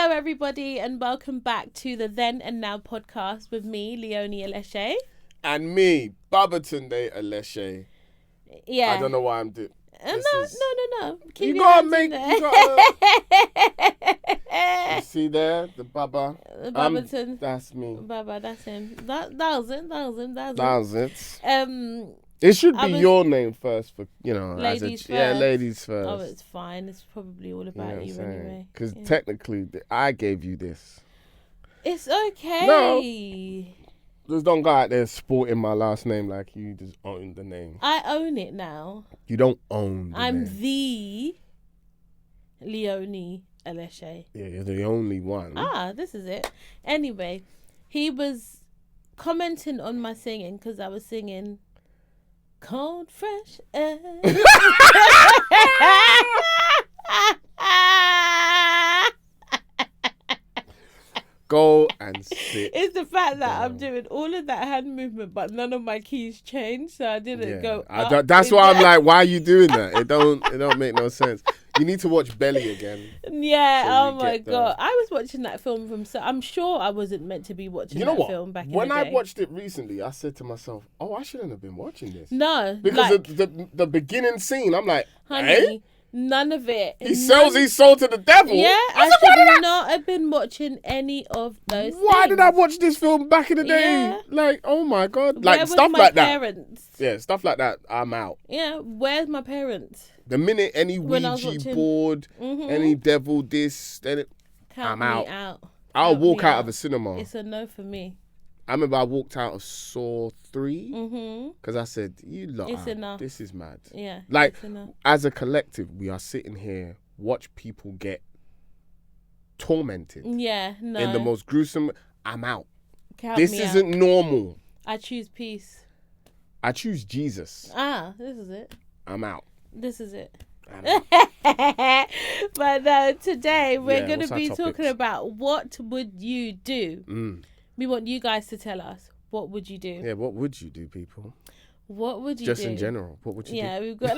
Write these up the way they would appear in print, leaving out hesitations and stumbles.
Hello, everybody, and welcome back to the Then and Now podcast with me, Leonie Aleshe. And me, Babatunde and Leonie Aleshe. Yeah. I don't know why I'm doing. No. Keep You your gotta hands in make. there. You see there, the Baba. Babatunde. That's me. Baba, that's him. That was it. It should be your name first for Ladies first. Yeah, ladies first. Oh, it's fine. It's probably all about you anyway. Because technically, I gave you this. It's okay. No. Just don't go out there sporting my last name like you just own the name. I own it now. You don't own the I'm name. the Leonie Aleshe. Yeah, you're the only one. This is it. Anyway, he was commenting on my singing because I was singing Cold Fresh Air. Go and sit. It's the fact that I'm doing all of that hand movement, but none of my keys changed, so I didn't go. That's why I'm like, why are you doing that? It don't make no sense. You need to watch Belly again. Yeah. Oh my god, I was watching that film from. So I'm sure I wasn't meant to be watching film back in the day. When I watched it recently, I said to myself, "Oh, I shouldn't have been watching this." No, because the beginning scene, I'm like, honey. None of it. He sells his soul to the devil. Yeah, I should not have been watching any of those Why things. did I watch this film back in the day? Yeah. Like, oh my God. Where Like, was stuff my like parents? that. Yeah, stuff like that, I'm out. Yeah, where's my parents? The minute any Ouija board, any devil this, then I'm out. I'll walk out of a cinema. It's a no for me. I remember I walked out of Saw 3 because I said, you lot, enough. This is mad. Yeah, like, as a collective, we are sitting here, watch people get tormented. Yeah, no. In the most gruesome, I'm out. This isn't normal. I choose peace. I choose Jesus. This is it. I'm out. This is it. But today we're going to be talking about what would you do? We want you guys to tell us, what would you do? Yeah, what would you do, people? What would you do? Just do? in general, what would you do? Yeah, we've got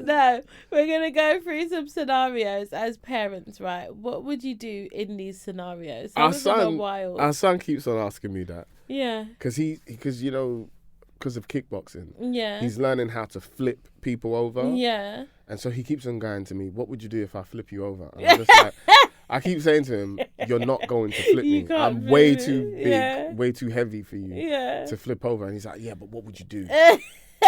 No, we're going to go through some scenarios as parents, right? What would you do in these scenarios? Our son keeps on asking me that. Yeah. Because of kickboxing. Yeah. He's learning how to flip people over. Yeah. And so he keeps on going to me, what would you do if I flip you over? And I'm just like, I keep saying to him, you're not going to flip me. I'm way too big, way too heavy for you to flip over. And he's like, yeah, but what would you do? Like,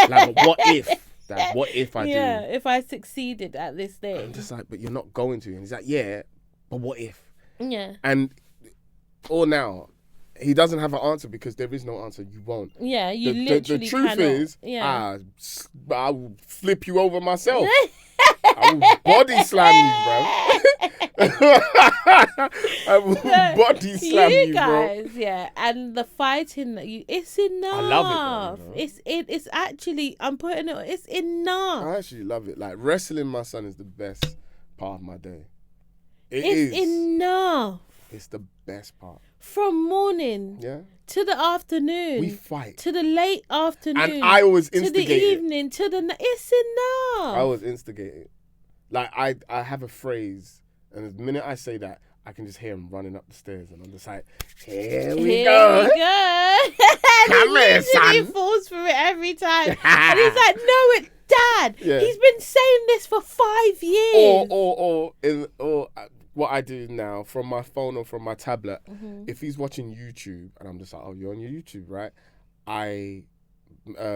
but what if? Dad, what if I do? Yeah, if I succeeded at this thing. I'm just like, but you're not going to. And he's like, yeah, but what if? Yeah. And, or now, he doesn't have an answer because there is no answer. You won't. Yeah, literally the truth cannot. is, yeah. I will flip you over myself. I will body slam you, bro. I will body slam you, guys, bro. Yeah, and the fighting that it's enough. I love it, though, It's actually, I'm putting it, it's enough. I actually love it. Like, wrestling my son is the best part of my day. It's enough. It's the best part. From morning to the afternoon. We fight. To the late afternoon. And I always instigate to the evening. To the it's enough. I always instigate it. Like, I have a phrase, and the minute I say that, I can just hear him running up the stairs, and I'm just like, here we go. Come here, son. He falls for it every time. And he's like, no, Dad. Yeah. He's been saying this for 5 years. Or what I do now from my phone or from my tablet, if he's watching YouTube and I'm just like, oh, you're on your YouTube, right? I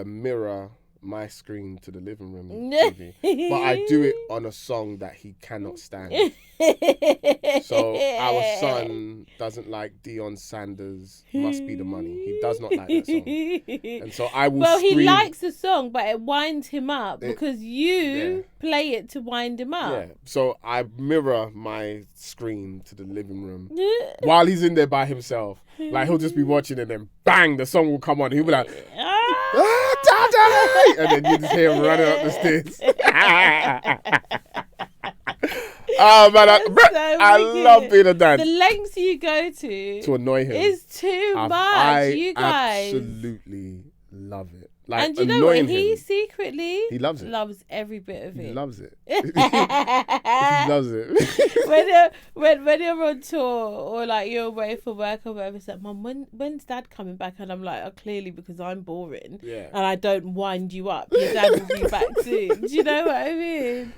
mirror my screen to the living room TV, but I do it on a song that he cannot stand. So our son doesn't like Deion Sanders' Must Be the Money. He does not like that song. And so I will scream. He likes the song, but it winds him up because you play it to wind him up. Yeah. So I mirror my screen to the living room while he's in there by himself. Like, he'll just be watching and then bang, the song will come on. He'll be like, Daddy! And then you just hear him running up the stairs. Oh man, I love being a dad. The lengths you go to annoy him is too much. You guys absolutely love it. like and you know what? annoying He him. secretly He loves it. Loves every bit of He it. loves it. He loves it. when you're on tour or like you're away for work or whatever, it's like, Mum, when's Dad coming back? And I'm like, oh, clearly because I'm boring. Yeah. And I don't wind you up. Your dad will be back soon. Do you know what I mean?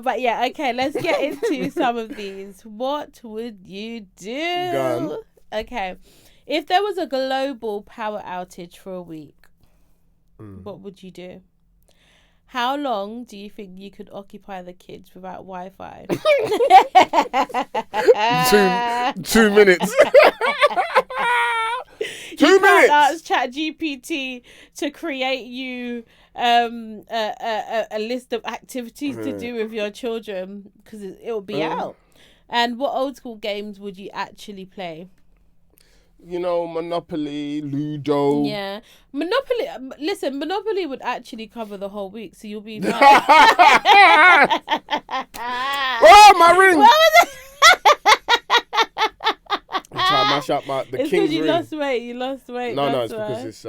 But yeah, okay, let's get into some of these. What would you do? Gun. Okay. If there was a global power outage for a week, what would you do? How long do you think you could occupy the kids without Wi-Fi? 2 minutes. 2 You minutes. can't ask ChatGPT to create you a list of activities to do with your children because it'll be out. And what old school games would you actually play? You know, Monopoly, Ludo. Yeah, Monopoly. Listen, Monopoly would actually cover the whole week, so you'll be. Oh, my ring! What was it? I'm trying to mash up the It's king's because you ring. lost weight. You lost weight. No, that's it's why. because it's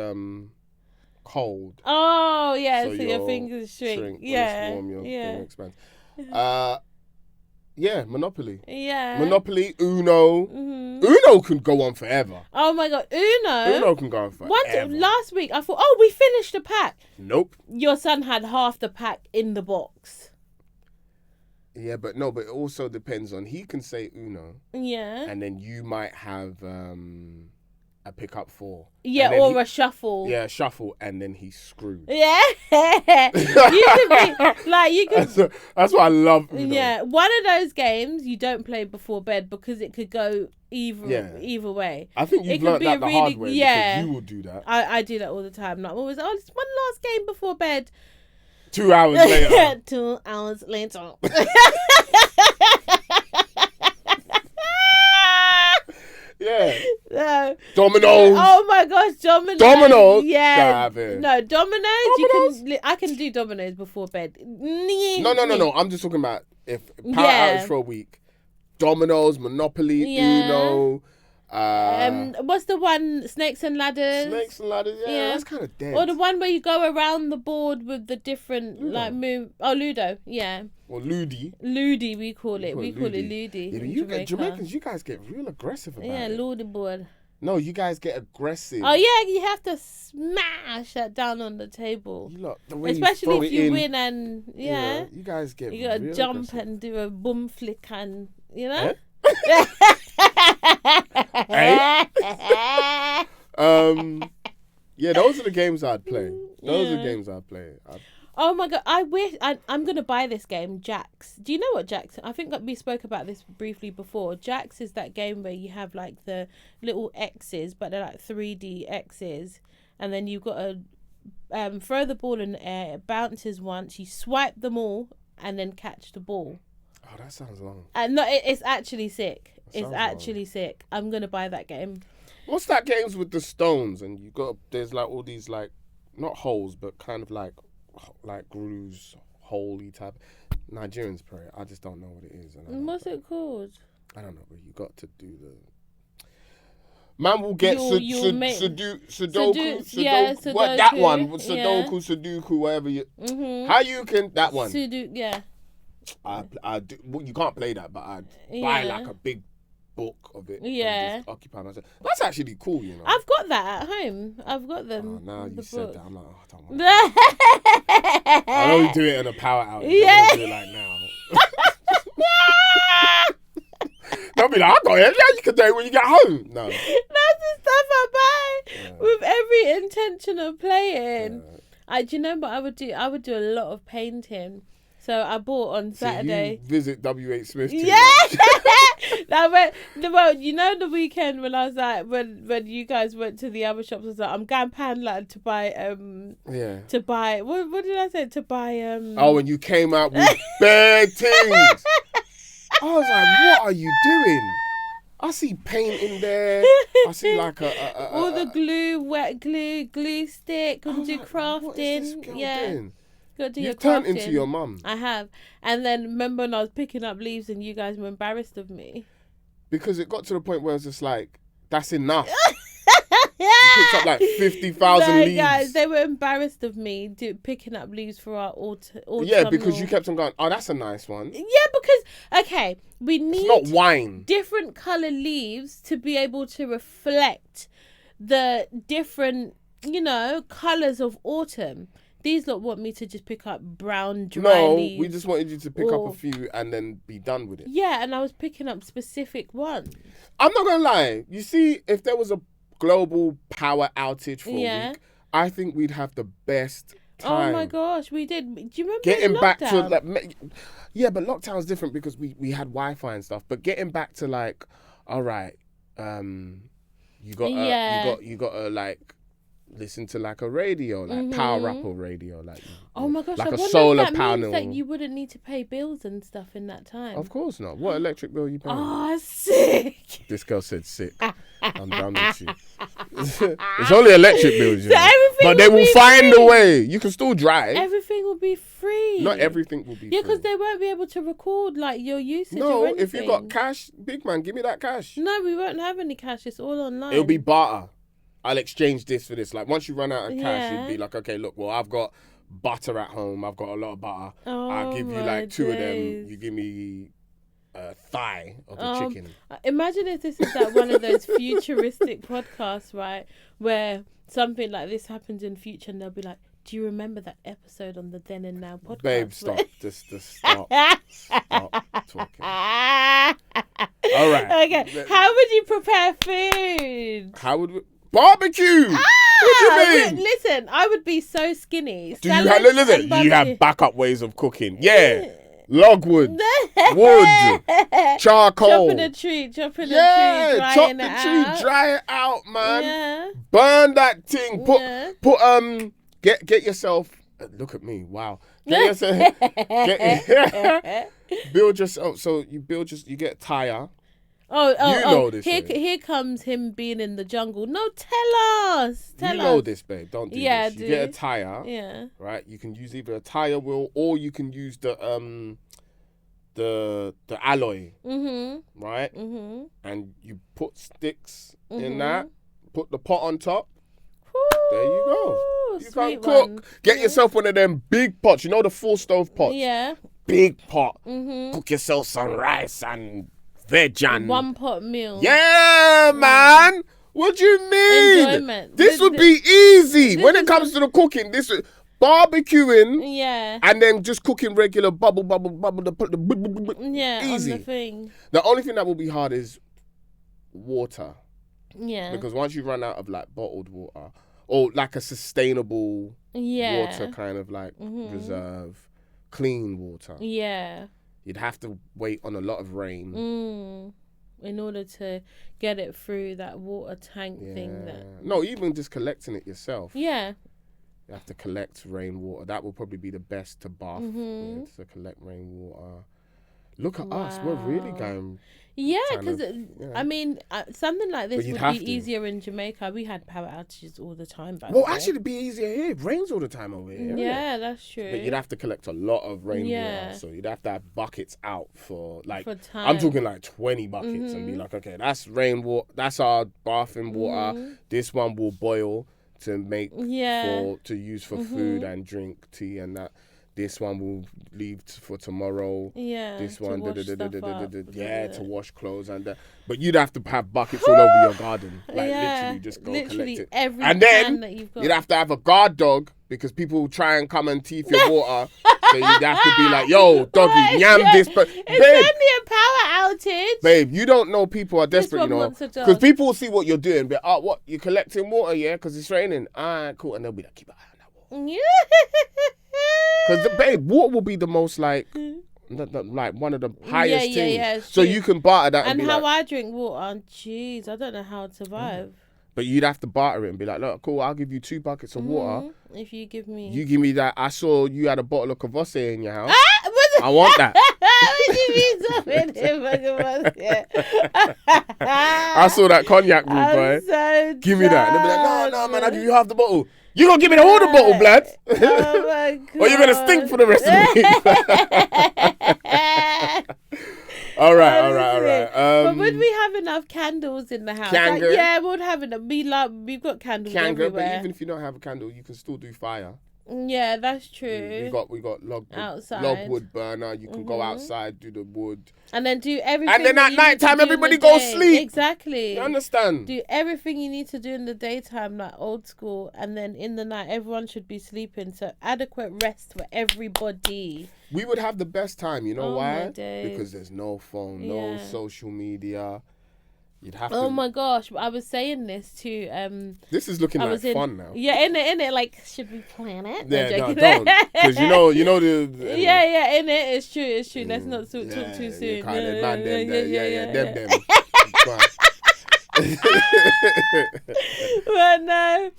cold. Oh yeah, so your your fingers shrink. When Yeah, it's warm, your yeah. finger expands. Yeah, Monopoly. Yeah. Monopoly, Uno. Mm-hmm. Uno can go on forever. Oh my god, Uno. Uno can go on forever. Last week I thought, oh, we finished the pack. Nope. Your son had half the pack in the box. Yeah, but it also depends on, he can say Uno. Yeah. And then you might have a pick up 4. Yeah, or a shuffle. Yeah, shuffle, and then he's screwed. Yeah. You could be like, you could. That's what I love. Uno. Yeah, one of those games you don't play before bed because it could go either way. I think you've learned that the hard way. Yeah, because you will do that. I do that all the time. Like, always, oh, it's one last game before bed. 2 hours later. 2 hours later. Yeah. No. Dominoes. Oh my gosh, dominoes. Dominoes? Yeah. Dominoes. No, dominoes. I can do dominoes before bed. No. I'm just talking about if power outage for a week. Dominoes, Monopoly, Uno. What's the one? Snakes and ladders. Snakes and ladders. Yeah, that's kind of dead. Or the one where you go around the board with the different move. Oh, Ludo. Yeah. Or Ludi. Ludi, we call it. We call it Ludi. Yeah, Jamaicans, you guys get real aggressive about it. Yeah, Ludi board. No, you guys get aggressive. Oh yeah, you have to smash that down on the table. Especially if you win and you guys get. You gotta real jump aggressive. and do a boom flick and you know. Yeah, those are the games I'd play. Those are the games I'd play. Oh my god, I'm gonna buy this game, Jax. Do you know what Jax? I think we spoke about this briefly before. Jax is that game where you have like the little X's, but they're like 3D X's, and then you've got to throw the ball in the air. It bounces once. You swipe them all, and then catch the ball. Oh, that sounds long. No, it's actually sick. It's actually sick. I'm gonna buy that game. What's that games with the stones and there's like all these like not holes but kind of like grooves, holy type. Nigerians play. I just don't know what it is. What's it called? I don't know, but you got to do the. Man will get Sudoku. Yeah, Sudoku. What that one? Sudoku, yeah. Sudoku, whatever you. How you can that one? Sudoku, yeah. I do, well, you can't play that, but I'd buy like a big book of it. Yeah. And just occupy myself. That's actually cool, you know. I've got that at home. I've got them. Oh, now you said that. I'm like, oh, I don't want that. I don't do it in a power outage. Yeah. I don't do it like now. Don't be like, I got it. Yeah, you can do it when you get home. No. That's the stuff I buy with every intention of playing. Do you know what I would do? I would do a lot of painting. So I bought on Saturday. You visit W.H. Smith too much. Well, you know the weekend when I was like, when you guys went to the other shops, I was like, I'm going Poundland to buy to buy what did I say? To buy Oh, and you came out with bad things. I was like, what are you doing? I see paint in there. I see like all the glue, wet glue stick, and do crafting. What is this girl doing? You've turned into your mum. I have. And then remember when I was picking up leaves and you guys were embarrassed of me? Because it got to the point where it's just like, that's enough. picked up like 50,000 leaves. Guys, they were embarrassed of me picking up leaves for our autumnal. Yeah, because you kept on going, oh, that's a nice one. Yeah, because, okay, we need It's not wine. different colour leaves to be able to reflect the different, colours of autumn. These lot want me to just pick up brown, dry leaves. No, we just wanted you to pick up a few and then be done with it. Yeah, and I was picking up specific ones. I'm not going to lie. You see, if there was a global power outage for a week, I think we'd have the best time. Oh my gosh, we did. Do you remember getting back to lockdown? Yeah, but lockdown's different because we had Wi-Fi and stuff. But getting back to like, all right, you got to like listen to like a radio, like power up or radio, like oh my gosh, like I a wonder solar if that panel. means that you wouldn't need to pay bills and stuff in that time. Of course not. What electric bill are you paying? Oh, sick. This girl said sick. I'm done with you. It's only electric bills, but they will find a way. You can still drive. Everything will be free. Not everything will be free. Yeah, because they won't be able to record like your usage. No, or anything. if you got cash, big man, give me that cash. No, we won't have any cash. It's all online. It'll be barter. I'll exchange this for this. Like once you run out of cash, you'd be like, okay, look, well, I've got butter at home. I've got a lot of butter. I'll give you like 2 of them. You give me a thigh of the chicken. Imagine if this is like one of those futuristic podcasts, right, where something like this happens in future, and they'll be like, "Do you remember that episode on the Then and Now podcast?" Babe, stop. Just stop. Stop talking. All right. Okay. How would you prepare food? How would we? Barbecue. What do you mean? Listen, I would be so skinny. Do you have, listen, you have backup ways of cooking. Yeah. Logwood, wood, charcoal. Chopping a tree, chop the tree, dry it out, man. Yeah. Burn that thing. Get yourself. Look at me, wow. Get yourself. Build yourself. So you get a tire. You know this. Here comes him being in the jungle. No, tell us. You know this, babe. Don't do this. You get a tire. Yeah. Right. You can use either a tire wheel or you can use the alloy. Mm-hmm. Right. Mm-hmm. And you put sticks in that. Put the pot on top. Ooh, there you go. You can cook. One. Get yourself one of them big pots. You know the full stove pots. Yeah. Big pot. Mm-hmm. Cook yourself some rice and veg and 1 pot meal. Yeah, man. What do you mean? Enjoyment. This would be easy when it comes to the cooking. This barbecuing. Yeah. And then just cooking regular bubble. Yeah. Easy. On the thing. The only thing that will be hard is water. Yeah. Because once you run out of like bottled water or like a sustainable water kind of like reserve, clean water. Yeah. You'd have to wait on a lot of rain. In order to get it through that water tank thing. No, even just collecting it yourself. Yeah. You have to collect rainwater. That will probably be the best to bath with, to collect rainwater. Look at us. We're really going... Yeah, because, I mean, something like this would be easier in Jamaica. We had power outages all the time back there. Actually, it'd be easier here. It rains all the time over here. Yeah, that's true. But you'd have to collect a lot of rainwater. So you'd have to have buckets out for, like... For time. I'm talking like 20 buckets and be like, okay, that's rainwater. That's our bathing water. This one will boil to make to use for food and drink, tea and that. This one will leave for tomorrow. Yeah. This one, to wash clothes and that. But you'd have to have buckets all over your garden. Like literally just go collect it. And then that you've got. You'd have to have a guard dog because people will try and come and teeth your water. So you'd have to be like, yo, doggy, yam this. But it's only a power outage. Babe, you don't know people are desperate, you know. Because people will see what you're doing. But, what, you're collecting water, yeah? Because it's raining. Cool. And they'll be like, keep an eye on that water. Because, babe, water will be the most, like one of the highest things. So you can barter that. And how I drink water, jeez, I don't know how to survive. But you'd have to barter it and be like, look, cool, I'll give you 2 buckets of water. If you give me... You give me that. I saw you had a bottle of Cavosse in your house. I want that. I saw that cognac room, boy. So give me that. And they'll be like, no, man, I'll give you half the bottle. You gonna give me the whole bottle, blood? Oh my God. Or you're gonna stink for the rest of the week. All right. But would we have enough candles in the house. Kanger. Like, yeah, we'll have it. We've got candles everywhere. But even if you don't have a candle, you can still do fire. Yeah, that's true. We got outside logwood burner. You can go outside, do the wood, and then do everything. And then at night time, everybody goes sleep. Exactly. You understand? Do everything you need to do in the daytime, like old school, and then in the night, everyone should be sleeping. So adequate rest for everybody. We would have the best time. You know why? My days. Because there's no phone, no social media. You'd have to. Oh my gosh! I was saying this too. This is looking fun now. Yeah, in it. Like, should we plan it? Yeah, no, don't. Because you know the. Yeah, in it. It's true. Let's not talk too soon. Them. But no.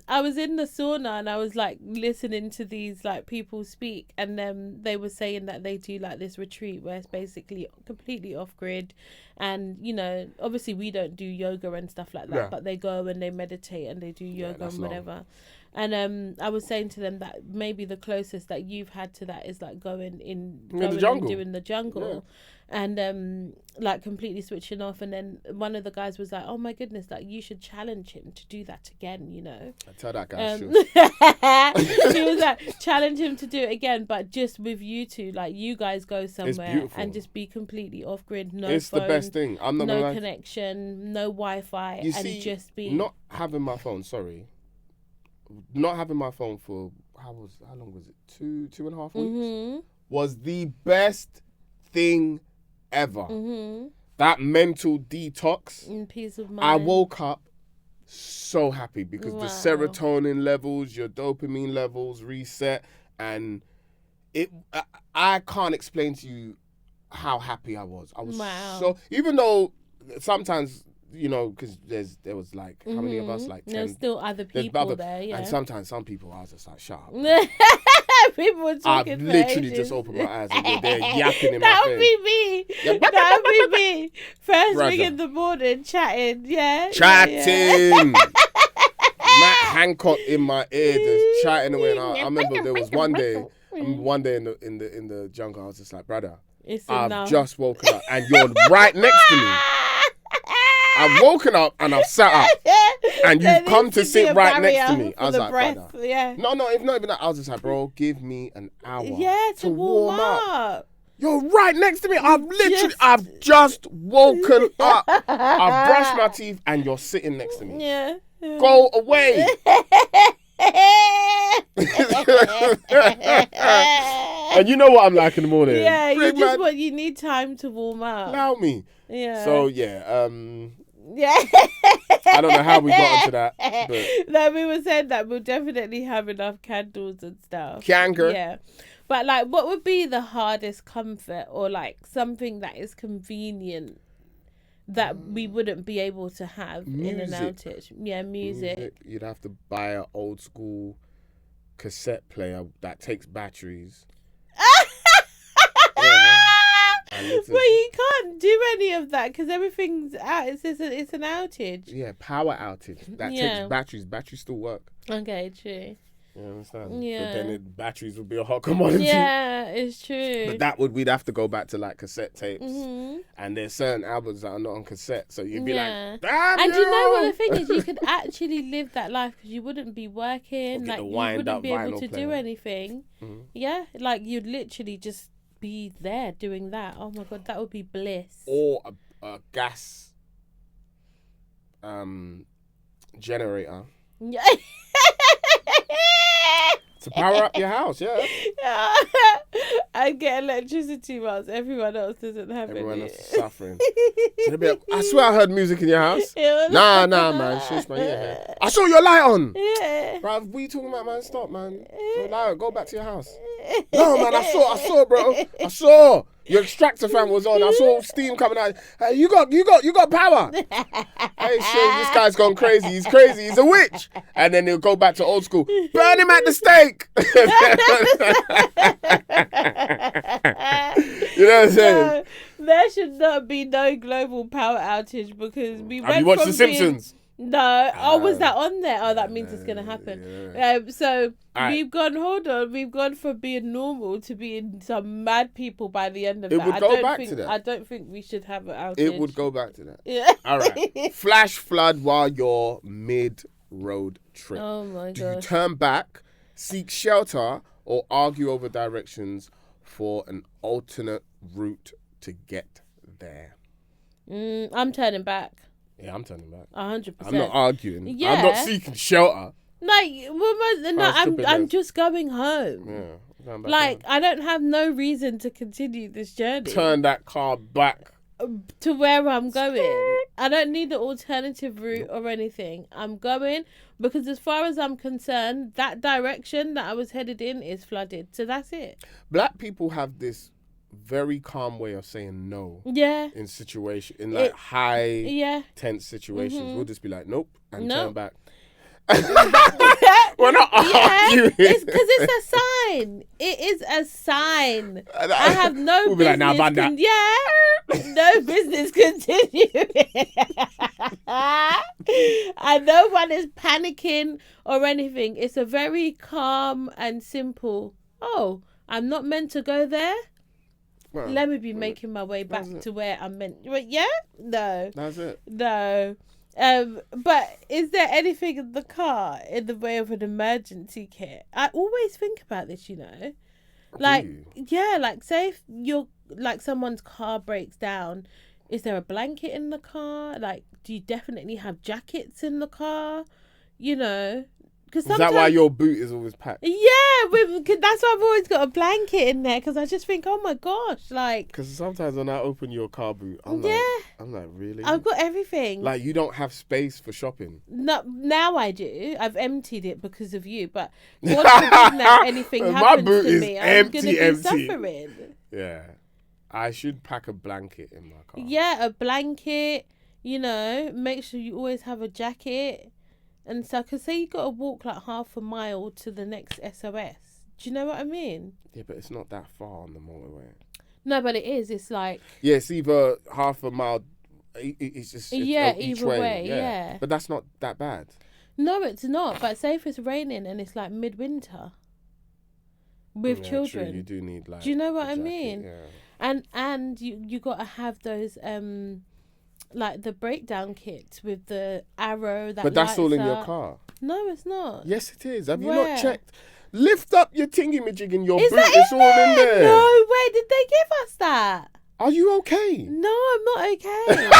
I was in the sauna and I was like listening to these like people speak, and they were saying that they do like this retreat where it's basically completely off grid, and you know, obviously we don't do yoga and stuff like that, but they go and they meditate and they do yoga and whatever. Long. And I was saying to them that maybe the closest that you've had to that is like going the jungle. and doing the jungle. And like completely switching off. And then one of the guys was like, oh my goodness, like you should challenge him to do that again, you know. I tell that guy he was like, challenge him to do it again, but just with you two, like you guys go somewhere and just be completely off grid, no it's phone, the best thing. I'm not no connection, no Wi-Fi, and just be not having my phone, not having my phone for how long was it? 2.5 weeks was the best thing ever. That mental detox and peace of mind. I woke up so happy because the serotonin levels, your dopamine levels reset, and I can't explain to you how happy I was. I was so, even though sometimes, you know, because there was like how many of us, like 10. There's still other people there, and sometimes some people I was just like, shut up. People were talking. I've literally just opened my eyes and they're yapping in my face. That would be me. That would be me. First thing in the morning, chatting. Chatting. Matt Hancock in my ear, just chatting away. And I remember there was one day in the jungle, I was just like, brother, I've just woken up and you're right next to me. I've woken up and I've sat up, and you've come to sit right next to me. I was like, brother. No, if not even that, I was just like, bro, give me an hour to warm up. You're right next to me. I've just woken up. I've brushed my teeth and you're sitting next to me. Yeah. Go away. And you know what I'm like in the morning. Yeah, you need time to warm up. Allow me. Yeah. So I don't know how we got onto that, but no, we were saying that we'll definitely have enough candles and stuff. Kanger. Yeah. But like, what would be the hardest comfort, or like something that is convenient that we wouldn't be able to have in an outage? Yeah, music. You'd have to buy an old school cassette player that takes batteries. But you can't do any of that because everything's out. It's an outage. Yeah, power outage. That takes batteries. Batteries still work. Okay, true. You understand? Yeah. But then batteries would be a hot commodity. Yeah, it's true. But we'd have to go back to like cassette tapes. And there's certain albums that are not on cassette. So you'd be like, damn. And you know what the thing is? You could actually live that life because you wouldn't be working. Like, you wouldn't be able to do anything. Yeah, like you'd literally just be there doing that. Oh my God, that would be bliss. Or a gas generator. Yeah. To power up your house, yeah. I get electricity whilst everyone else doesn't have it. Everyone else is suffering. So they'll be like, I swear I heard music in your house. Nah, man. Shush, man. Yeah. I saw your light on. Yeah. Bruv, what are you talking about, man? Stop, man. Go back to your house. No, man, I saw, bro. I saw. Your extractor fan was on. I saw steam coming out. Hey, you got power. Hey, shit, this guy's gone crazy. He's crazy. He's a witch. And then he'll go back to old school. Burn him at the stake. You know what I'm saying? No, there should not be no global power outage because we went Have you watched The Simpsons? No. Oh, was that on there? Oh, that means it's gonna happen. Yeah. So Alright. we've gone. Hold on. We've gone from being normal to being some mad people by the end of It that. would go back to that. I don't think we should have an outage. It would go back to that. Yeah. All right. Flash flood while you're mid-road trip. Oh my Do you gosh. turn back, seek shelter, or argue over directions for an alternate route to get there? I'm turning back. Yeah, I'm turning back. 100%. I'm not arguing. Yeah. I'm not seeking shelter. I'm just going home. Yeah. I'm going back Like, home. I don't have no reason to continue this journey Turn that car back. to where I'm going. I don't need the alternative route or anything. I'm going because, as far as I'm concerned, that direction that I was headed in is flooded. So that's it. Black people have this very calm way of saying no Yeah. in like high Yeah. tense situations. We'll just be like, nope, and Nope. turn back. We're not arguing. It's because it's a sign. It is a sign. I have no We'll be like, business. nah, Banda. No business continuing. And no one is panicking or anything. It's a very calm and simple. Oh, I'm not meant to go there. Well, Let me be making my way back to where I'm meant. Yeah? No. that's it. No. But is there anything in the car in the way of an emergency kit? I always think about this, you know. Like, yeah, like say if someone's car breaks down, is there a blanket in the car? Like, do you definitely have jackets in the car? You know, because Is that why your boot is always packed? Yeah, that's why I've always got a blanket in there, because I just think, oh my gosh, like. Because sometimes when I open your car boot, I'm like, really? I've got everything. Like, you don't have space for shopping. No, now I do. I've emptied it because of you, but God forbid now anything My happens boot to is me, I'm going to be empty. suffering. Yeah. I should pack a blanket in my car. Yeah, a blanket, you know, make sure you always have a jacket. And so, because say you got to walk like half a mile to the next SOS. Do you know what I mean? Yeah, but it's not that far on the motorway. No, but it is. It's like... Yeah, it's either half a mile. It's just each either way, yeah. yeah. But that's not that bad. No, it's not. But say if it's raining and it's like midwinter with children. True. You do need like... Do you know what I jacket, mean? Yeah. And you got to have those... like the breakdown kits with the arrow that. But that's all in lights your up. car. No, it's not. Yes, it is. Have you Where? not checked? Lift up your thingy-majig in your Is boot. that It's in all there? in there. No way. Did they give us that? Are you okay? No, I'm not okay.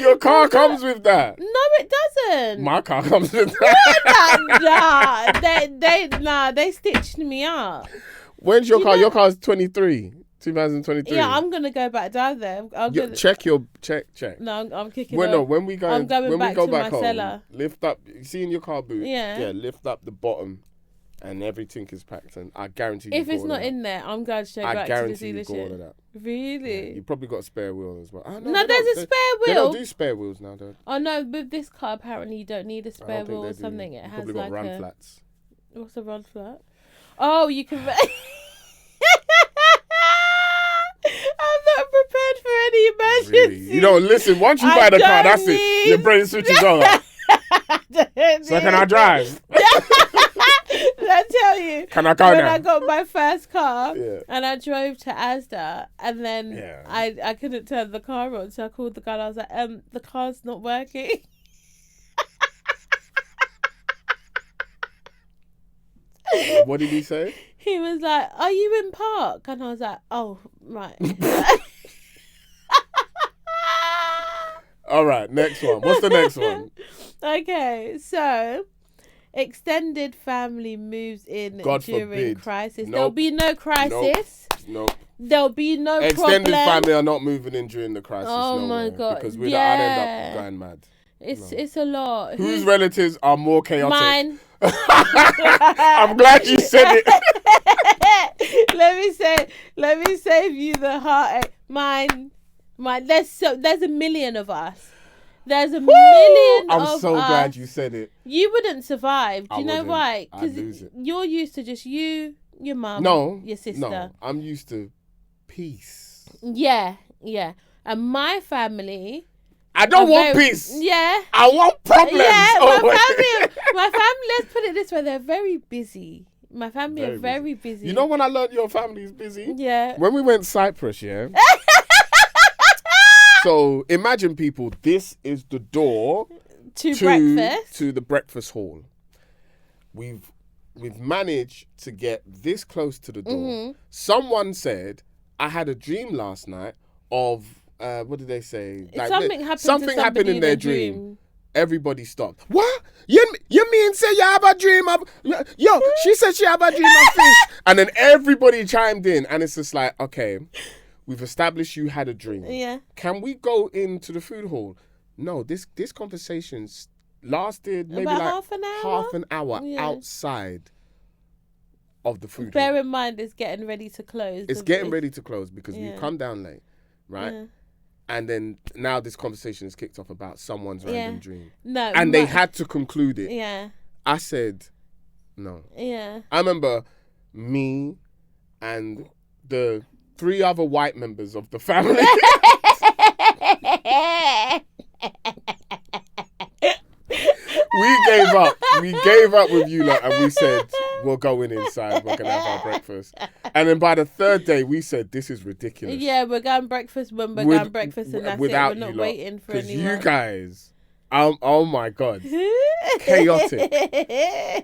Your car comes with that. No, it doesn't. My car comes with that. They stitched me up. When's your car? Your car's 2023. Yeah, I'm gonna go back down there. Check. No, I'm kicking. When off. we go, I'm going when back we go to back my home, cellar. lift up. You see in your car boot. Yeah. Lift up the bottom, and everything is packed. And I guarantee you. If it's not in there, I'm going straight back to the you got all of dealership. that. Really? Yeah, you probably got a spare wheel as well. No, there's a spare They don't wheel. do spare wheels now, though. Oh no, with this car apparently you don't need a I spare don't think wheel they or do. something. It You has probably got like run a... flats. What's a run flat? Oh, you can... I'm not prepared for any emergency. Really? You don't listen. Once you buy the car, that's it. Your brain switches on. So can I drive? I tell you. Can I go when now? I got my first car Yeah. and I drove to Asda and then Yeah. I couldn't turn the car on, so I called the guy and I was like, the car's not working. What did he say? He was like, are you in park? And I was like, oh, right. All right, next one. What's the next one? Okay, so extended family moves in God during forbid. crisis. Nope. There'll be no crisis. Nope. There'll be no Extended problem. family are not moving in during the crisis. Oh no my way, God. Because I'd Yeah. end up going mad. It's a lot. Whose relatives are more chaotic? Mine. I'm glad you said it. let me save you the heartache. Mine. There's a million of us. There's a million of us. I'm so glad you said it. You wouldn't survive. Do you know wouldn't. why? I'd Because lose it. you're used to just you, your mum, your sister. No, I'm used to peace. Yeah. And my family, I don't want peace. Yeah. I want problems. Yeah, Oh, my family, let's put it this way, they're very busy. My family are very busy. You know when I learned your family is busy? Yeah. When we went Cyprus, yeah? So imagine, people, this is the door to breakfast. To the breakfast hall. We've managed to get this close to the door. Mm-hmm. Someone said, I had a dream last night of, what did they say? Like, something happened in their dream. Everybody stopped. What? You mean say you have a dream of... Yo, she said she have a dream of fish. And then everybody chimed in. And it's just like, okay, we've established you had a dream. Yeah. Can we go into the food hall? No, this conversation's lasted maybe about like half an hour outside of the food hall. Bear in mind, it's getting ready to close. It's getting ready to close because we've come down late, right? Yeah. And then now this conversation is kicked off about someone's random dream. No. And they had to conclude it. Yeah. I said, no. Yeah. I remember me and the 3 other white members of the family. We gave up with you lot, and we said, we're going inside, we're going to have our breakfast. And then by the 3rd day, we said, this is ridiculous. Yeah, we're going breakfast when we're going breakfast, and that's it. We're not waiting for anyone. Because you guys, oh my God, chaotic.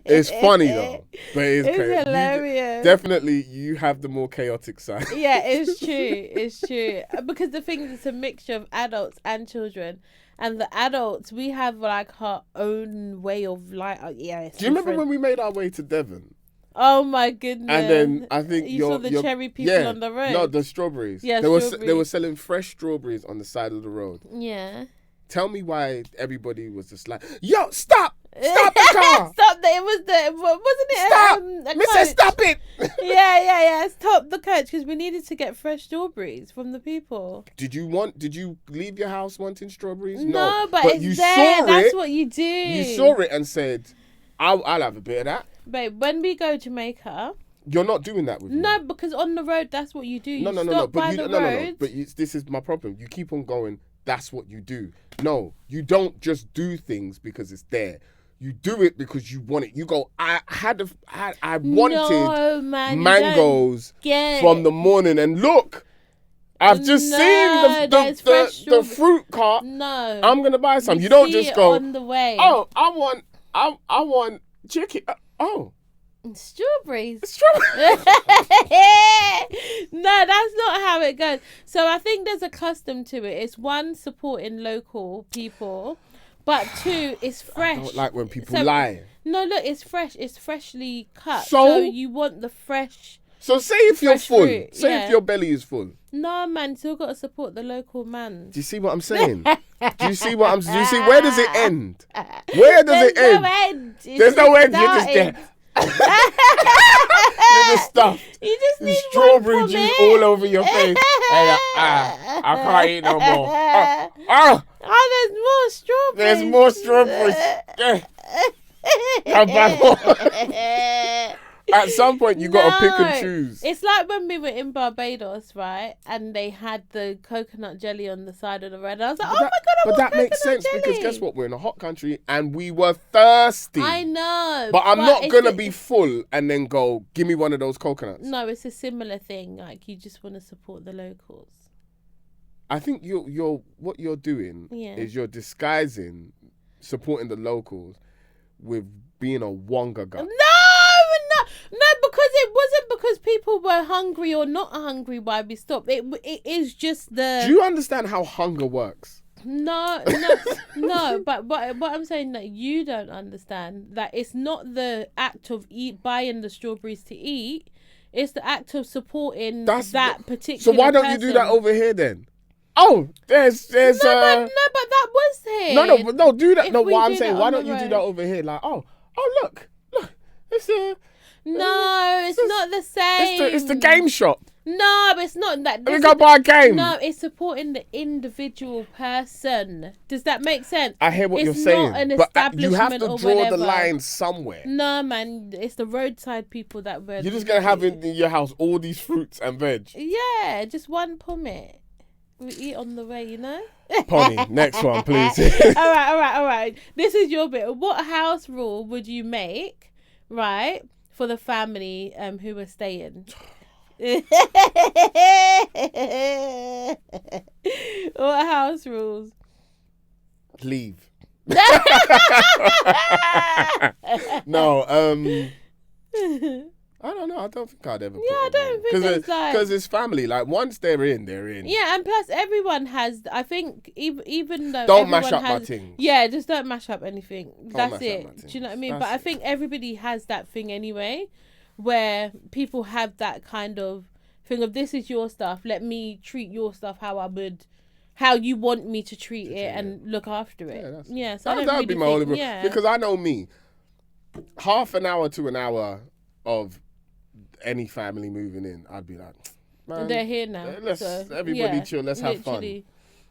It's funny though, but it's hilarious. Definitely, you have the more chaotic side. Yeah, it's true. It's true. Because the thing is, it's a mixture of adults and children. And the adults, we have like our own way of life. Do you remember when we made our way to Devon? Oh my goodness! And then I think you saw the cherry people on the road. No, the strawberries. Yeah, they were selling fresh strawberries on the side of the road. Yeah. Tell me why everybody was just like, yo, stop the car. Stop it was wasn't it? Stop, Mr. Stop it. yeah. Stop the coach, because we needed to get fresh strawberries from the people. Did you leave your house wanting strawberries? No, but it's you there. That's what you do. You saw it and said, I'll have a bit of that. Babe, when we go to Jamaica, you're not doing that with me. No, because on the road, that's what you do. No. But this is my problem. You keep on going. That's what you do. No, you don't just do things because it's there. You do it because you want it. You go, I wanted mangoes from the morning, and look, I've just seen the fruit cart. No, I'm gonna buy some. You don't just go on the way. Oh, I want chicken. Oh. Strawberries. No, that's not how it goes. So I think there's a custom to it. It's 1, supporting local people, but 2, it's fresh. I don't like when people lie. No, look, it's fresh. It's freshly cut. So you want the fresh. So say if you're full. Fruit, if your belly is full. No, man, still got to support the local man. Do you see what I'm saying? Do you see where does it end? Where does it end? No end. There's no end. You're just there. You're just stuffed. You just need strawberry juice all over your face. I can't eat no more. There's more strawberries. There's more strawberries. Come back home. At some point, you got to pick and choose. It's like when we were in Barbados, right? And they had the coconut jelly on the side of the road. And I was like, but that makes sense jelly. Because guess what? We're in a hot country and we were thirsty. I know. But I'm not going to be full and then go, give me one of those coconuts. No, it's a similar thing. Like, you just want to support the locals. I think what you're doing is you're disguising supporting the locals with being a wonga guy. No, because it wasn't because people were hungry or not hungry why we stopped. It is just the... Do you understand how hunger works? No. But what I'm saying that you don't understand, that it's not the act of buying the strawberries to eat. It's the act of supporting that particular So why don't you do that over here then? Oh, there's no, but that was here. No, do that. No, what I'm saying, why don't you do that over here? Like, oh, look, it's a... No, it's not the same. It's the game shop. No, it's not that. Let me go buy a game. No, it's supporting the individual person. Does that make sense? I hear what you're saying. It's not an establishment you have to draw whatever. the line somewhere. No, man, it's the roadside people that were... You're just going to have in your house all these fruits and veg. Yeah, just one pommet. We eat on the way, you know. Pony, next one, please. All right. This is your bit. What house rule would you make, right, for the family who are staying? What house rules? Leave. No, I don't know. I don't think I'd ever. Yeah, I don't think it's like, because it's family. Like once they're in, they're in. Yeah, and plus everyone has. I think even though don't everyone mash up has, my things. Yeah, just don't mash up anything. That's mash up it. my Do you know what I things. mean? That's But I it. think everybody has that thing anyway, where people have that kind of thing of this is your stuff. Let me treat your stuff how you want me to treat it and look after it. Yeah, so that would be my only rule. Yeah, Because I know me. Half an hour to an hour of any family moving in, I'd be like, man, they're here now. Let's everybody chill. Let's have fun. Yeah.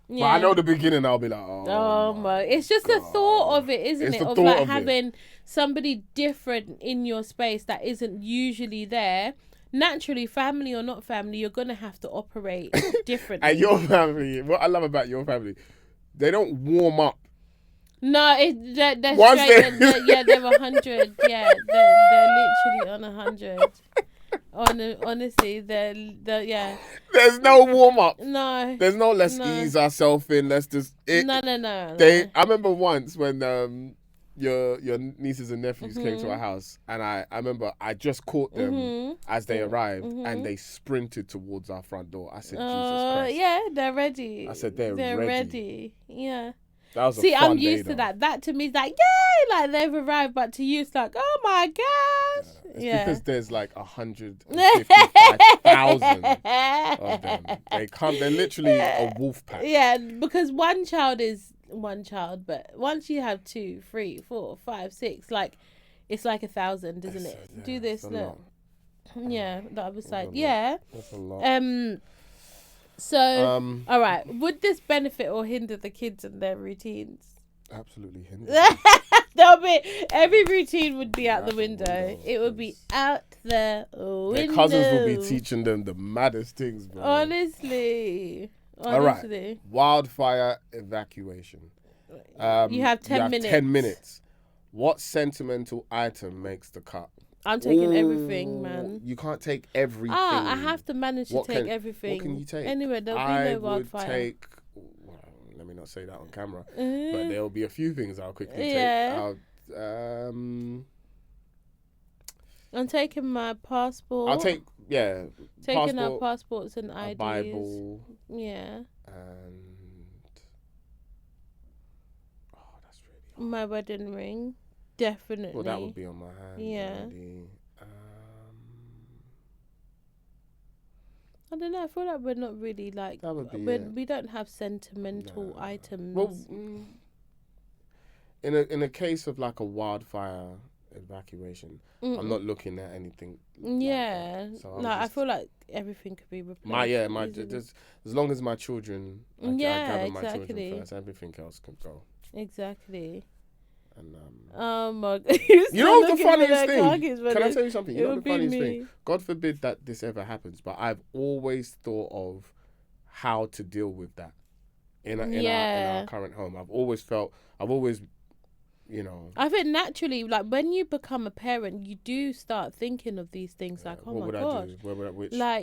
But I know the beginning. I'll be like, oh my! It's just the thought of it, isn't it? Of like having somebody different in your space that isn't usually there. Naturally, family or not family, you're gonna have to operate differently. And your family, what I love about your family, they don't warm up. No, they're straight. They're 100. Yeah, they're literally on 100. Honestly, they're yeah. There's no warm up. No. There's no let's ease ourselves in. Let's just No. I remember once when your nieces and nephews came to our house, and I remember I just caught them as they arrived, and they sprinted towards our front door. I said, Jesus Christ. Yeah, they're ready. I said they're ready. Yeah. That was See, a fun I'm used day, to that. That to me is like, yay, like they've arrived, but to you it's like, oh my gosh. It's because there's like 155,000 of them. They come, they're literally a wolf pack. Yeah, because one child is one child, but once you have 2, 3, 4, 5, 6, like it's like 1,000, isn't it? Do this, look. Yeah, the other side. Yeah. That's a lot. So, all right. Would this benefit or hinder the kids and their routines? Absolutely hinder. Every routine would be out the window. It would be out the window. Their cousins will be teaching them the maddest things, bro. Honestly. All right. Wildfire evacuation. You have 10 minutes. 10 minutes. What sentimental item makes the cut? I'm taking everything, man. You can't take everything. I have to manage to take everything. What can you take? Anyway, there'll be no wildfire. I would take... Well, let me not say that on camera. But there'll be a few things I'll quickly take. I'm taking my passport. I'll take... Yeah. Taking our passports and IDs. A Bible. Yeah. And... Oh, that's really hard. My wedding ring. Definitely. Well, that would be on my hand. Yeah. Already. I don't know. I feel like we're not really like... That would be we don't have sentimental items. Well, in a case of like a wildfire evacuation, I'm not looking at anything. Yeah. Like so I feel like everything could be replaced. As long as my children, I gather my children first, everything else can go. Exactly. And, oh my God. You know the funniest thing? Can I tell you something? You know the funniest thing? God forbid that this ever happens, but I've always thought of how to deal with that in our current home. I've always, you know. I think naturally, like when you become a parent, you do start thinking of these things like, oh my gosh. What would I do?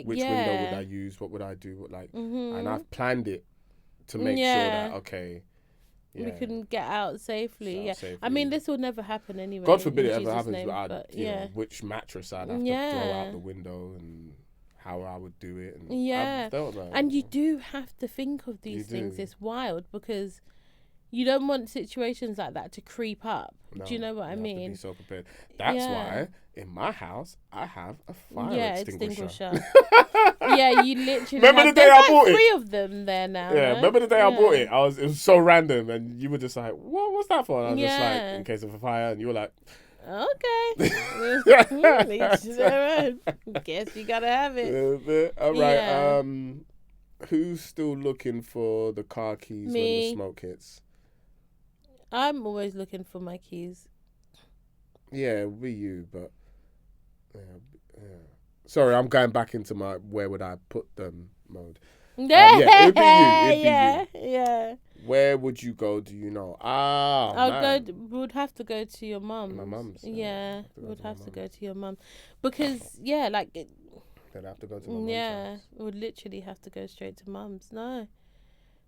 Which window would I use? What would I do? And I've planned it to make sure that, okay, we can get out safely. I mean, this will never happen anyway. God forbid it ever happens, but you know, which mattress I'd have to throw out the window and how I would do it. And I've thought about it. You do have to think of these things. It's wild because you don't want situations like that to creep up. Do you know what I mean? To be so prepared. That's why in my house I have a fire extinguisher. Yeah, you literally. Remember the day I bought it? 3 of them there now. Yeah, remember the day I bought it? It was so random, and you were just like, "What's that for?" And I was just like, "In case of a fire," and you were like, "Okay." Guess you gotta have it. All right. Who's still looking for the car keys when the smoke hits? I'm always looking for my keys. Yeah, it'll be you, but yeah. Sorry, I'm going back into my where would I put them mode. Yeah, it'd be you. It'd be yeah, you. yeah. Where would you go? Do you know? Would have to go to your mum's. My mum's. Yeah, would have to mum's. go to your mum, because like it, They'd have to go to my mum's yeah, house. would literally have to go straight to mum's. No,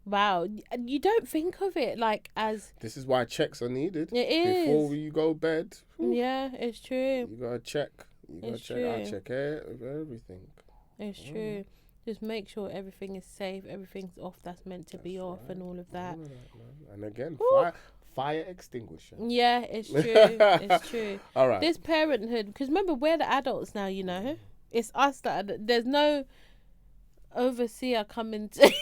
wow, you don't think of it like as This is why checks are needed. it is. Before you go bed. Yeah, it's true. You gotta check. It's I true. check everything. It's true. Just make sure everything is safe, everything's off that's meant to be off, and all of that. And again, Ooh. fire extinguisher. Yeah, it's true. It's true. All right. This parenthood, because remember, we're the adults now, you know? It's us that there's no overseer coming to.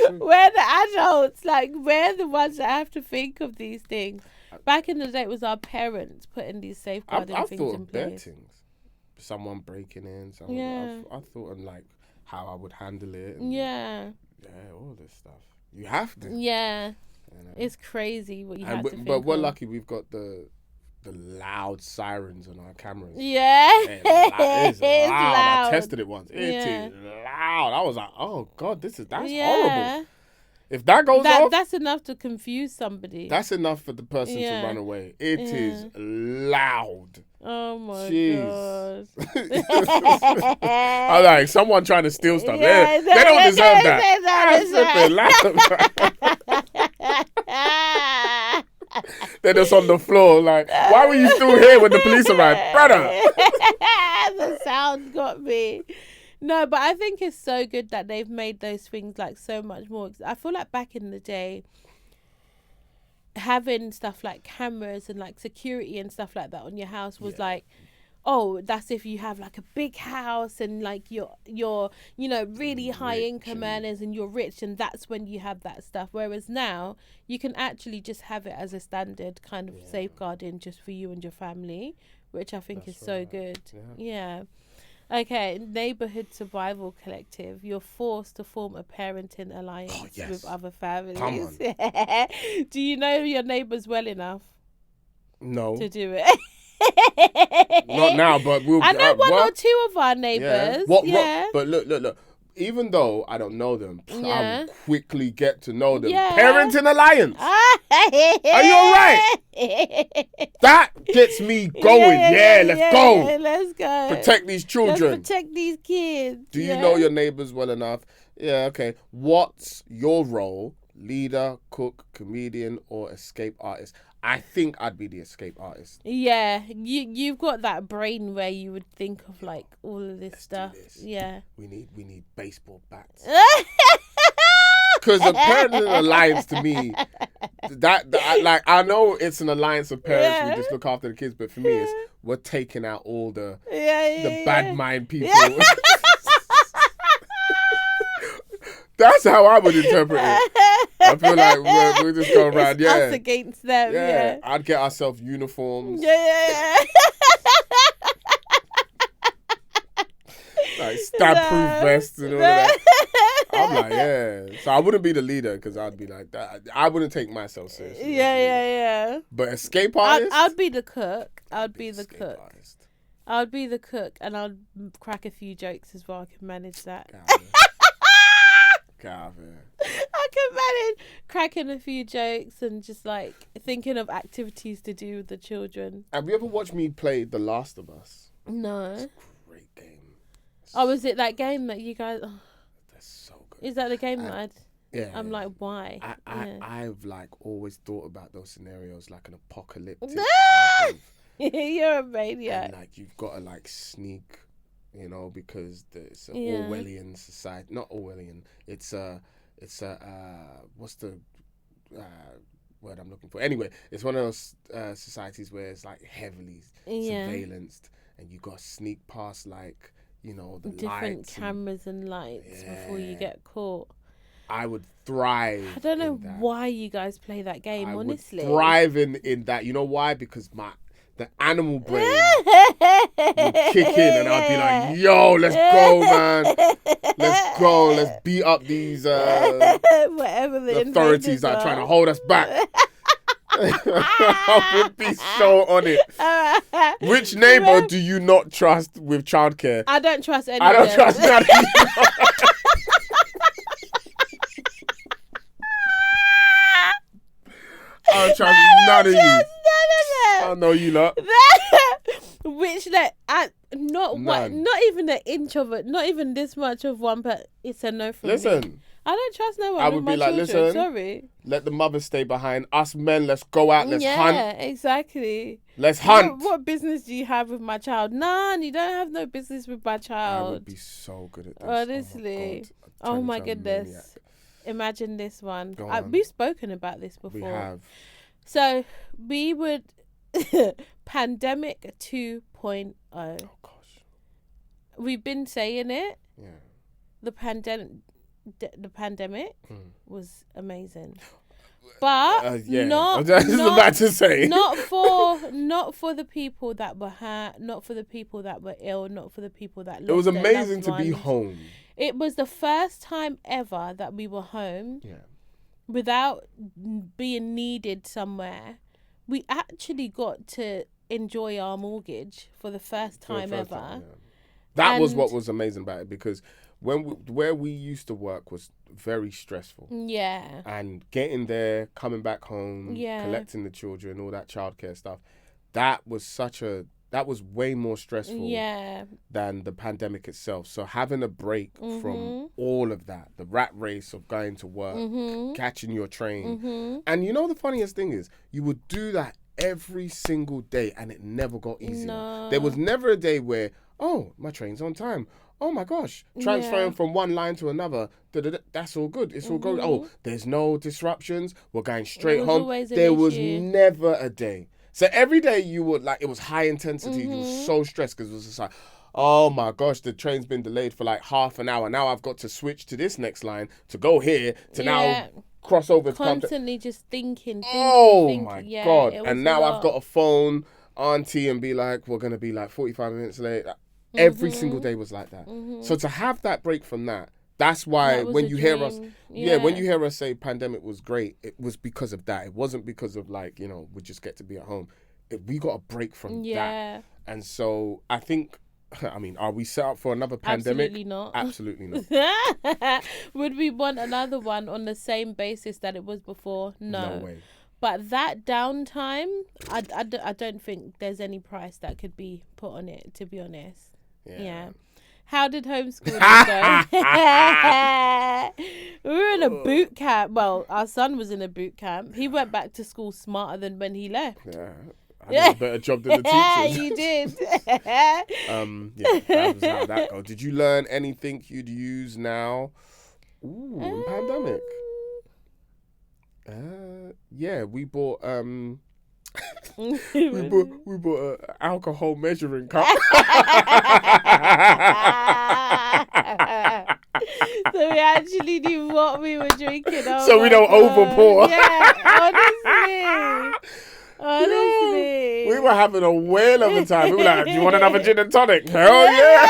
We're the adults. Like, we're the ones that have to think of these things. Back in the day, it was our parents putting these safeguarding I've things thought in of bad place. things. Someone breaking in. Yeah. I thought of like how I would handle it. And, Yeah. Yeah, all this stuff. You have to. Yeah. You know? It's crazy what you have to think But we're of. lucky we've got the loud sirens on our cameras. Yeah. It's loud. loud. I tested it once. It Yeah. is loud. I was like, oh God, that's Yeah. horrible. If that goes off, That's enough to confuse somebody. that's enough for the person Yeah. to run away. It is loud. Oh my Jeez. god. I'm like, someone trying to steal stuff. Yeah, They don't deserve that. They That's flipping loud. They're just on the floor like, why were you still here when the police arrived? Brother. The sound got me. No, but I think it's so good that they've made those things like so much more. I feel like back in the day, having stuff like cameras and like security and stuff like that on your house was like, oh, that's if you have like a big house and like you're really high income earners and you're rich, and that's when you have that stuff. Whereas now you can actually just have it as a standard kind of safeguarding just for you and your family, which I think is so good. Yeah. Okay, Neighborhood Survival Collective. You're forced to form a parenting alliance with other families. Come on. Do you know your neighbours well enough No. to do it? Not now, but we'll. I know one or two of our neighbours. Yeah. But look. Even though I don't know them, I will quickly get to know them. Yeah. Parenting alliance. Are you all right? That gets me going. Let's go. Let's go. Protect these children. Let's protect these kids. Do you know your neighbours well enough? Yeah, okay. What's your role? Leader, cook, comedian, or escape artist? I think I'd be the escape artist. Yeah, you've got that brain where you would think of like all of this stuff. Yeah. We need baseball bats. Because a parenting alliance to me, that like I know it's an alliance of parents who just look after the kids, but for me it's we're taking out all the bad mind people. That's how I would interpret it. I feel like we're just going around, us against them. Yeah. I'd get ourselves uniforms. Yeah. Like stab-proof vests and all of that. I'm like, So I wouldn't be the leader because I'd be like that. I wouldn't take myself seriously. Yeah. But escape artist? I'd be the cook. I'd be the cook. Artist. I'd be the cook, and I'd crack a few jokes as well. I can manage that. I can manage cracking a few jokes and just like thinking of activities to do with the children. Have you ever watched me play The Last of Us? No. It's a great game. Is it that game that you guys? Oh. That's so good. Is that the game that I'm like, why? I've like always thought about those scenarios like an apocalyptic. You're a maniac. And like you've got to like sneak. You know, because it's an Orwellian society. Not Orwellian. It's what's the word I'm looking for? Anyway, it's one of those societies where it's like heavily surveillanced, and you got to sneak past like the different lights cameras and lights before you get caught. I would thrive. I don't know why you guys play that game. Honestly, would thrive in that. You know why? Because the animal brain would kick in, and I'd be like, yo, let's go, man. Let's go. Let's beat up these whatever the authorities that are trying to hold us back. I would be so on it. Which neighbour do you not trust with childcare? I don't trust any I of don't them. trust none of you. I don't trust none of you. None of them. I know you lot. Which not None. not even an inch of it, not even this much of one, but it's a no from me. Listen, I don't trust no one. I with would my be like, children. listen, Sorry. let the mothers stay behind. Us men, let's go out, let's hunt. Yeah, exactly. Let's hunt. What business do you have with my child? None. You don't have no business with my I child. would be so good at this. Honestly. Oh Oh my my God, I'd turn into a goodness. maniac. Imagine this one. Go on. We've spoken about this before. We have. So we would pandemic 2.0. Oh gosh. We've been saying it. Yeah. The pandemic was amazing. But Yeah. not I was just about to say. not for the people that were hurt, not for the people that were ill, not for the people that lost It was their amazing loved to be ones. home. It was the first time ever that we were home Yeah. without being needed somewhere. We actually got to enjoy our mortgage for the first For the time first ever. time, yeah. That was And- what was amazing about it, because where we used to work was very stressful. Yeah. And getting there, coming back home, Yeah. collecting the children, all that childcare stuff, that was way more stressful Yeah. than the pandemic itself. So having a break Mm-hmm. from all of that, the rat race of going to work, Mm-hmm. catching your train. Mm-hmm. And you know the funniest thing is, you would do that every single day and it never got easier. No. There was never a day where, oh, my train's on time. Oh my gosh, transferring Yeah. from one line to another, that's all good. It's all good. Oh, there's no disruptions. We're going straight was home. always an There was issue. never a day. So every day you would, like, it was high intensity. You Mm-hmm. were so stressed because it was just like, oh my gosh, the train's been delayed for like half an hour. Now I've got to switch to this next line to go here to Yeah. now cross over to come to... Constantly just thinking. Oh my Yeah, God. it was And a now I've lot. got to phone auntie and be like, we're going to be like 45 minutes late. Every Mm-hmm. single day was like that. So to have that break from that, that's why That was when a you hear us, dream. when you hear us say pandemic was great, it was because of that. It wasn't because of like, we just get to be at home. We got a break from that. Yeah. And so I think, I mean, are we set up for another pandemic? Absolutely not. Absolutely not. Would we want another one on the same basis that it was before? No. No way. But that downtime, I don't think there's any price that could be put on it, to be honest. Yeah. How did homeschooling go? We were in a boot camp. Well, our son was in a boot camp. He went back to school smarter than when he left. Yeah. I did a better job than the teachers. You did. Yeah, that was how that go. Did you learn anything you'd use now? Ooh, in pandemic. Yeah, we bought we bought an alcohol measuring cup. So we actually knew what we were drinking. Oh So we my don't God. overpour. Yeah, honestly. We were having a whale of a time. We were like, do you want another gin and tonic? Hell yeah.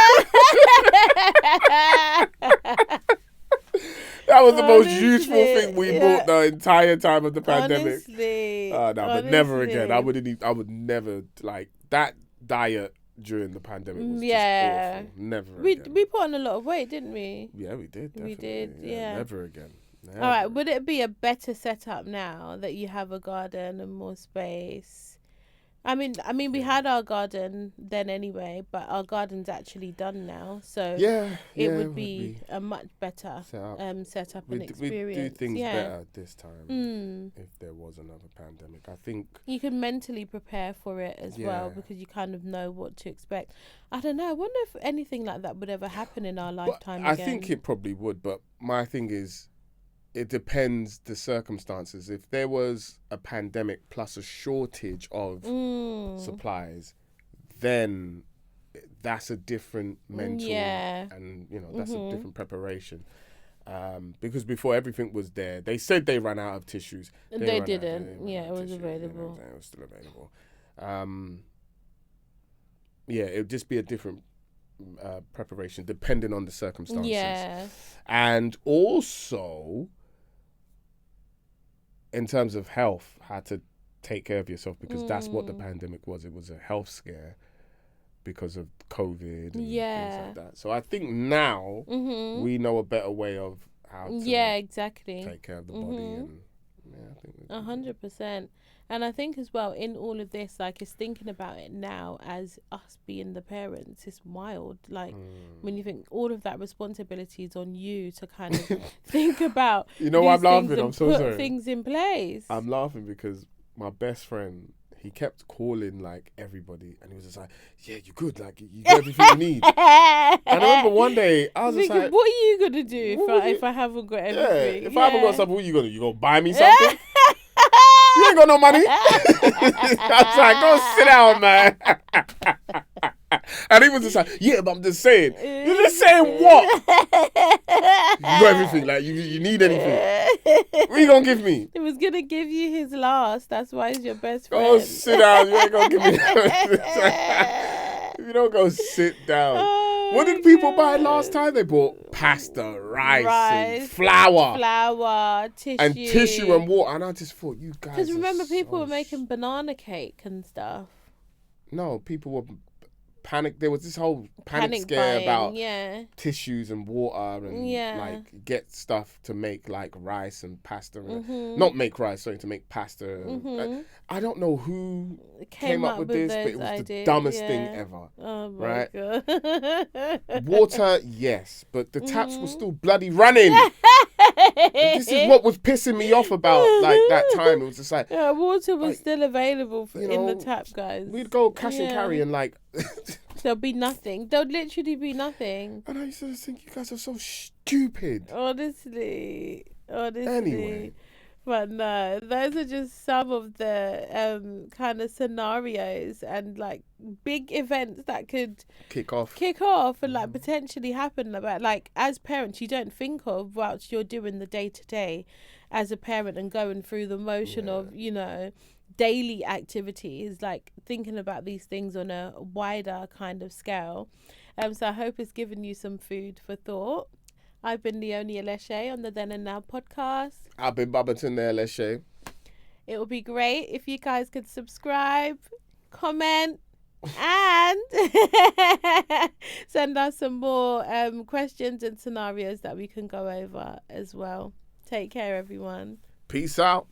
That was the most useful thing we bought the entire time of the pandemic. Honestly. No, but never again. I would never, like, that diet during the pandemic was just awful. Never again. We put on a lot of weight, didn't we? Yeah, we did. We Definitely. did, yeah. Never again. Never. All right. Would it be a better setup now that you have a garden and more space? I mean, we had our garden then anyway, but our garden's actually done now, so it would be a much better setup and experience. We'd do things better this time if there was another pandemic. I think you can mentally prepare for it as well, because you kind of know what to expect. I don't know. I wonder if anything like that would ever happen in our lifetime I again. think it probably would, but my thing is, it depends the circumstances. If there was a pandemic plus a shortage of supplies, then that's a different mental and that's a different preparation. Because before everything was there, they said they ran out of tissues. They didn't. It was available. It was still available. It would just be a different preparation depending on the circumstances. Yeah. And also, in terms of health, how to take care of yourself, because that's what the pandemic was. It was a health scare because of COVID and things like that. So I think now we know a better way of how to exactly take care of the body, and I think 100%. And I think as well, in all of this, like, it's thinking about it now as us being the parents. It's wild. Like, when you think all of that responsibility is on you to kind of think about you know, I'm laughing. and I'm so put sorry. things in place. I'm laughing because my best friend, he kept calling like everybody, and he was just like, "Yeah, you good? Like, you got everything you need." And I remember one day I was just thinking, like, "What are you gonna do if I haven't got everything? If I haven't got something, what are you gonna do? You gonna buy me something? You ain't got no money." I was like, "Go sit down, man." And he was just like, "Yeah, but I'm just saying." You're just saying what? You got everything. Like, you need anything? What you gonna give me? He was gonna give you his last. That's why he's your best friend. Go sit down. You ain't gonna give me that. If you don't go sit down. What did people buy last time? They bought pasta, rice and flour, tissue and water. And I just thought, you guys. Because remember, people so were making banana cake and stuff. No, people were panic. There was this whole panic scare buying, about tissues and water and like get stuff to make like rice and pasta. Not make rice, sorry, to make pasta. I don't know who came up with this, but it was the dumbest thing ever. Oh my God. Water, yes, but the taps were still bloody running. This is what was pissing me off about like that time. It was just like, water was like, still available in the tap, guys. We'd go cash and carry and like there'll be nothing. There'll literally be nothing. And I used to think, you guys are so stupid. Honestly. Anyway. But no, those are just some of the kind of scenarios and like big events that could kick off and like potentially happen. About like, as parents, you don't think of whilst you're doing the day to day as a parent and going through the motion of, you know, daily activities, like thinking about these things on a wider kind of scale. So I hope it's given you some food for thought. I've been Leonie Aleshe on the Then and Now podcast. I've been Babatunde and Aleshe. It would be great if you guys could subscribe, comment, and send us some more questions and scenarios that we can go over as well. Take care, everyone. Peace out.